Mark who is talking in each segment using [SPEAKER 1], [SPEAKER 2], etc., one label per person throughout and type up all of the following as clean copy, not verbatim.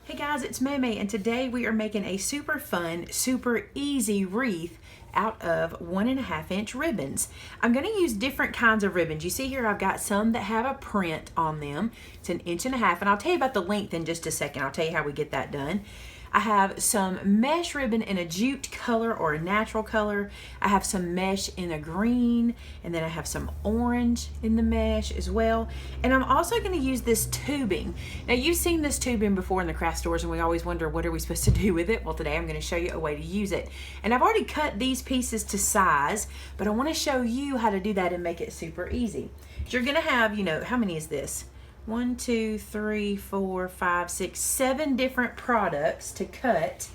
[SPEAKER 1] Hey guys, it's Maymay, and today we are making a super fun, super easy wreath out of 1.5 inch ribbons. I'm going to use different kinds of ribbons. You see here I've got some that have a print on them. It's 1.5 inches, and I'll tell you about the length in just a second. I'll tell you how we get that done. I have some mesh ribbon in a jute color or a natural color. I have some mesh in a green, and then I have some orange in the mesh as well. And I'm also going to use this tubing. Now you've seen this tubing before in the craft stores, and we always wonder what are we supposed to do with it. Well, today I'm going to show you a way to use it. And I've already cut these pieces to size, but I want to show you how to do that and make it super easy. You're going to have, how many is this? 1, 2, 3, 4, 5, 6, 7 different products to cut.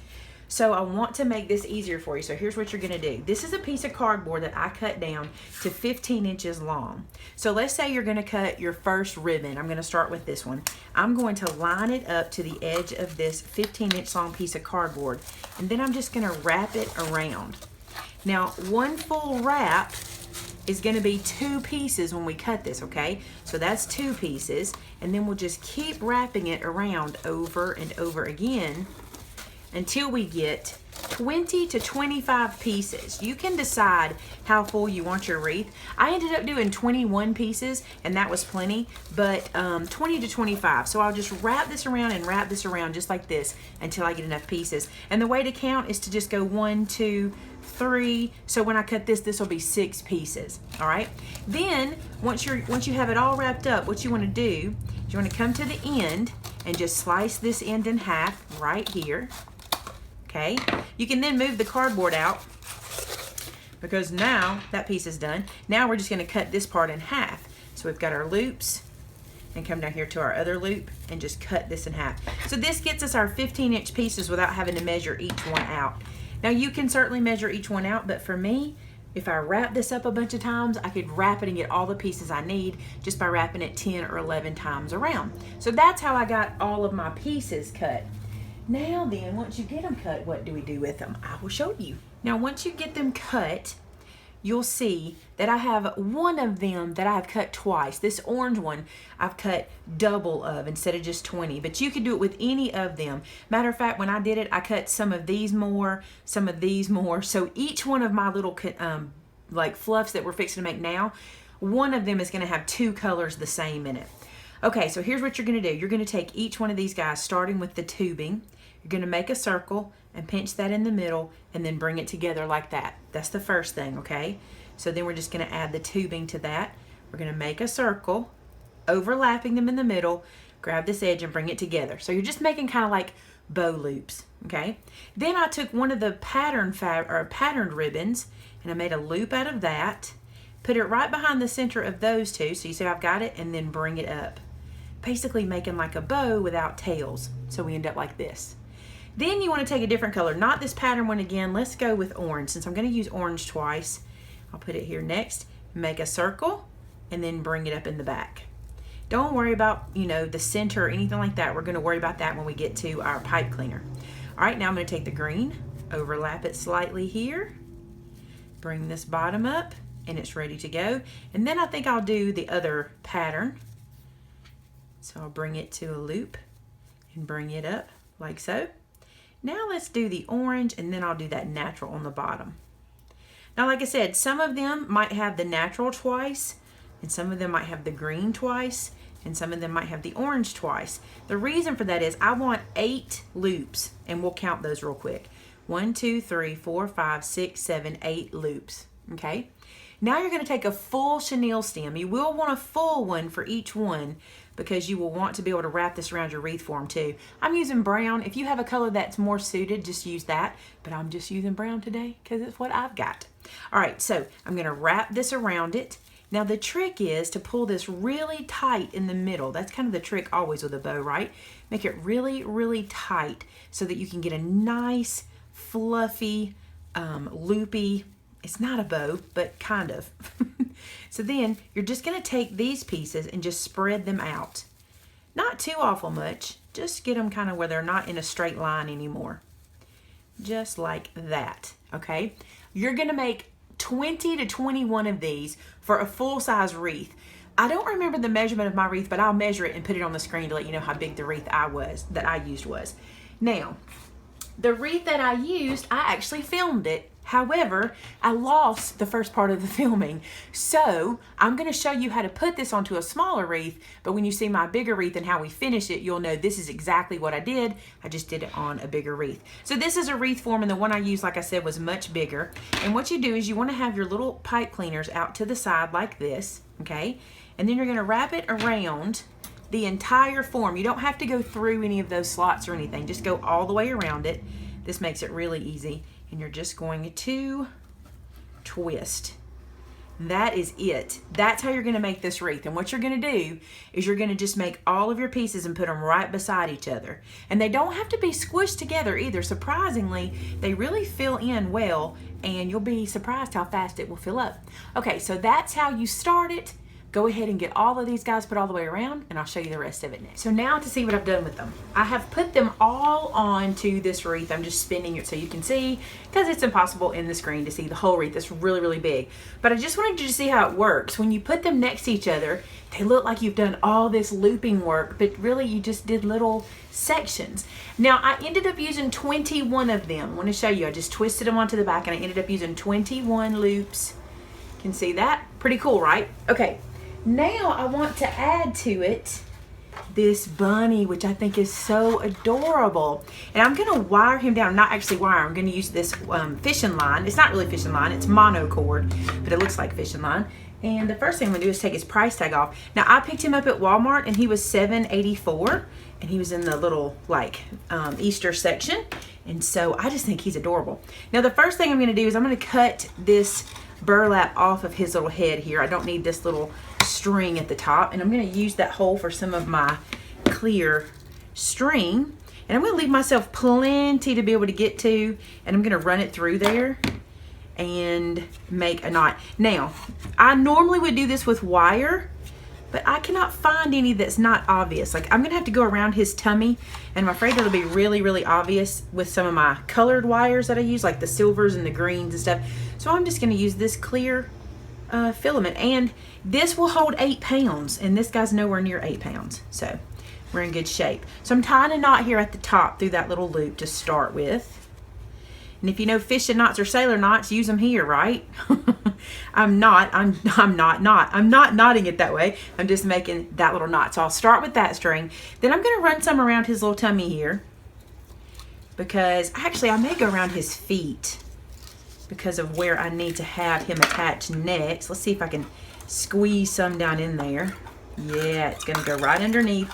[SPEAKER 1] So I want to make this easier for you. So here's what you're gonna do. This is a piece of cardboard that I cut down to 15 inches long. So let's say you're gonna cut your first ribbon. I'm gonna start with this one. I'm going to line it up to the edge of this 15-inch long piece of cardboard, and then I'm just gonna wrap it around. Now, one full wrap is going to be 2 pieces when we cut this, okay? So that's 2 pieces, and then we'll just keep wrapping it around over and over again until we get 20 to 25 pieces. You can decide how full you want your wreath. I ended up doing 21 pieces, and that was plenty, but 20 to 25. So I'll just wrap this around and wrap this around just like this until I get enough pieces. And the way to count is to just go 1, 2, 3. So when I cut this, this will be 6 pieces. All right. Then once you have it all wrapped up, what you want to do is you want to come to the end and just slice this end in half right here. Okay. You can then move the cardboard out because now that piece is done. Now we're just going to cut this part in half. So we've got our loops, and come down here to our other loop and just cut this in half. So this gets us our 15-inch pieces without having to measure each one out. Now you can certainly measure each one out, but for me, if I wrap this up a bunch of times, I could wrap it and get all the pieces I need just by wrapping it 10 or 11 times around. So that's how I got all of my pieces cut. Now then, once you get them cut, what do we do with them? I will show you. Now once you get them cut, you'll see that I have one of them that I've cut twice. This orange one I've cut double of instead of just 20, but you could do it with any of them. Matter of fact, when I did it, I cut some of these more, some of these more. So each one of my little like fluffs that we're fixing to make now, one of them is gonna have 2 colors the same in it. Okay, so here's what you're gonna do. You're gonna take each one of these guys, starting with the tubing. You're gonna make a circle and pinch that in the middle and then bring it together like that. That's the first thing, okay? So then we're just gonna add the tubing to that. We're gonna make a circle, overlapping them in the middle, grab this edge and bring it together. So you're just making kind of like bow loops, okay? Then I took one of the patterned ribbons and I made a loop out of that, put it right behind the center of those 2, so you see I've got it, and then bring it up. Basically making like a bow without tails, so we end up like this. Then you want to take a different color, not this pattern one again. Let's go with orange, since I'm going to use orange twice. I'll put it here next, make a circle, and then bring it up in the back. Don't worry about, the center or anything like that. We're going to worry about that when we get to our pipe cleaner. All right, now I'm going to take the green, overlap it slightly here, bring this bottom up, and it's ready to go. And then I think I'll do the other pattern. So I'll bring it to a loop and bring it up like so. Now let's do the orange, and then I'll do that natural on the bottom. Now, like I said, some of them might have the natural twice, and some of them might have the green twice, and some of them might have the orange twice. The reason for that is I want 8 loops, and we'll count those real quick. 1, 2, 3, 4, 5, 6, 7, 8 loops, okay? Now you're gonna take a full chenille stem. You will want a full one for each one because you will want to be able to wrap this around your wreath form too. I'm using brown. If you have a color that's more suited, just use that. But I'm just using brown today because it's what I've got. All right, so I'm gonna wrap this around it. Now the trick is to pull this really tight in the middle. That's kind of the trick always with a bow, right? Make it really, really tight so that you can get a nice, fluffy, loopy, it's not a bow, but kind of. So then you're just gonna take these pieces and just spread them out. Not too awful much, just get them kind of where they're not in a straight line anymore. Just like that, okay? You're gonna make 20 to 21 of these for a full-size wreath. I don't remember the measurement of my wreath, but I'll measure it and put it on the screen to let you know how big the wreath that I used was. Now, the wreath that I used, I actually filmed it. However, I lost the first part of the filming. So I'm going to show you how to put this onto a smaller wreath, but when you see my bigger wreath and how we finish it, you'll know this is exactly what I did. I just did it on a bigger wreath. So this is a wreath form, and the one I used, like I said, was much bigger. And what you do is you want to have your little pipe cleaners out to the side like this, okay? And then you're going to wrap it around the entire form. You don't have to go through any of those slots or anything. Just go all the way around it. This makes it really easy. And you're just going to twist. That is it. That's how you're going to make this wreath. And what you're going to do is you're going to just make all of your pieces and put them right beside each other. And they don't have to be squished together either. Surprisingly, they really fill in well, and you'll be surprised how fast it will fill up. Okay, so that's how you start it. Go ahead and get all of these guys put all the way around, and I'll show you the rest of it next. So now to see what I've done with them. I have put them all onto this wreath. I'm just spinning it so you can see, because it's impossible in the screen to see the whole wreath. It's really, really big. But I just wanted you to see how it works. When you put them next to each other, they look like you've done all this looping work, but really you just did little sections. Now I ended up using 21 of them. I want to show you. I just twisted them onto the back, and I ended up using 21 loops. You can see that? Pretty cool, right? Okay. Now I want to add to it this bunny, which I think is so adorable. And I'm going to wire him down. Not actually wire. I'm going to use this fishing line. It's not really fishing line. It's monocord, but it looks like fishing line. And the first thing I'm going to do is take his price tag off. Now I picked him up at Walmart, and he was $7.84, and he was in the little like Easter section. And so I just think he's adorable. Now the first thing I'm going to do is I'm going to cut this burlap off of his little head here. I don't need this little string at the top, and I'm going to use that hole for some of my clear string, and I'm going to leave myself plenty to be able to get to, and I'm going to run it through there and make a knot. Now I normally would do this with wire, but I cannot find any that's not obvious. Like, I'm gonna have to go around his tummy, and I'm afraid it'll be really, really obvious with some of my colored wires that I use, like the silvers and the greens and stuff. So I'm just gonna use this clear filament, and this will hold 8 pounds, and this guy's nowhere near 8 pounds. So we're in good shape. So I'm tying a knot here at the top through that little loop to start with. And if you know fishing knots or sailor knots, use them here, right? I'm not knotting it that way. I'm just making that little knot. So I'll start with that string. Then I'm going to run some around his little tummy here, because actually I may go around his feet because of where I need to have him attached next. Let's see if I can squeeze some down in there. Yeah, it's going to go right underneath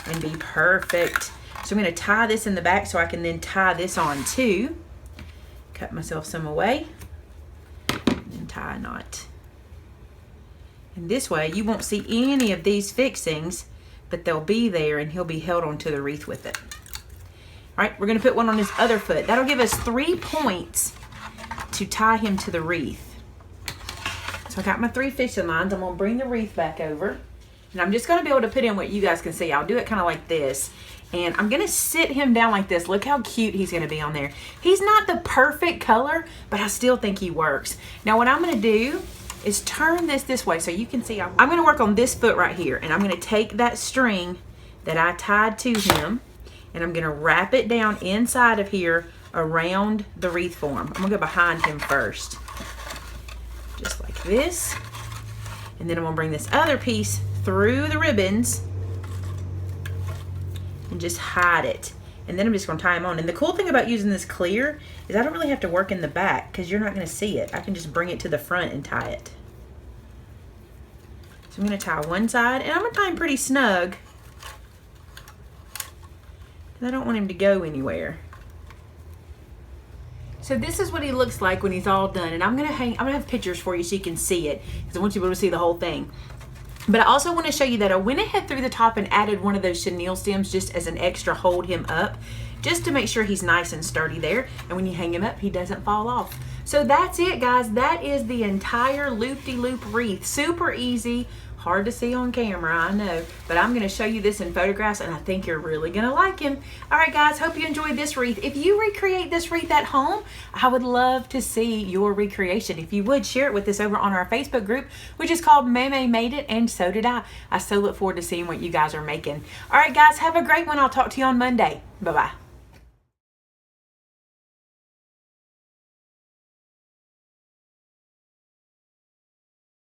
[SPEAKER 1] and be perfect. So I'm going to tie this in the back so I can then tie this on too. Cut myself some away and tie a knot. And this way you won't see any of these fixings, but they'll be there, and he'll be held onto the wreath with it. All right, we're going to put one on his other foot. That'll give us 3 points to tie him to the wreath. So I got my 3 fishing lines. I'm going to bring the wreath back over, and I'm just going to be able to put in what you guys can see. I'll do it kind of like this. And I'm going to sit him down like this. Look how cute he's going to be on there. He's not the perfect color, but I still think he works. Now what I'm going to do is turn this way so you can see. I'm going to work on this foot right here. And I'm going to take that string that I tied to him, and I'm going to wrap it down inside of here around the wreath form. I'm going to go behind him first. Just like this. And then I'm going to bring this other piece through the ribbons and just hide it. And then I'm just going to tie him on. And the cool thing about using this clear is I don't really have to work in the back, because you're not going to see it. I can just bring it to the front and tie it. So I'm going to tie one side, and I'm going to tie him pretty snug, because I don't want him to go anywhere. So this is what he looks like when he's all done. And I'm going to have pictures for you so you can see it, because I want you to be able to see the whole thing. But I also want to show you that I went ahead through the top and added one of those chenille stems just as an extra hold him up, just to make sure he's nice and sturdy there. And when you hang him up, he doesn't fall off. So that's it, guys. That is the entire Loop-de-Loop wreath. Super easy. Hard to see on camera, I know, but I'm gonna show you this in photographs and I think you're really gonna like him. All right guys, hope you enjoyed this wreath. If you recreate this wreath at home, I would love to see your recreation. If you would, share it with us over on our Facebook group, which is called Maymay Made It, and so did I. I so look forward to seeing what you guys are making. All right guys, have a great one. I'll talk to you on Monday. Bye-bye.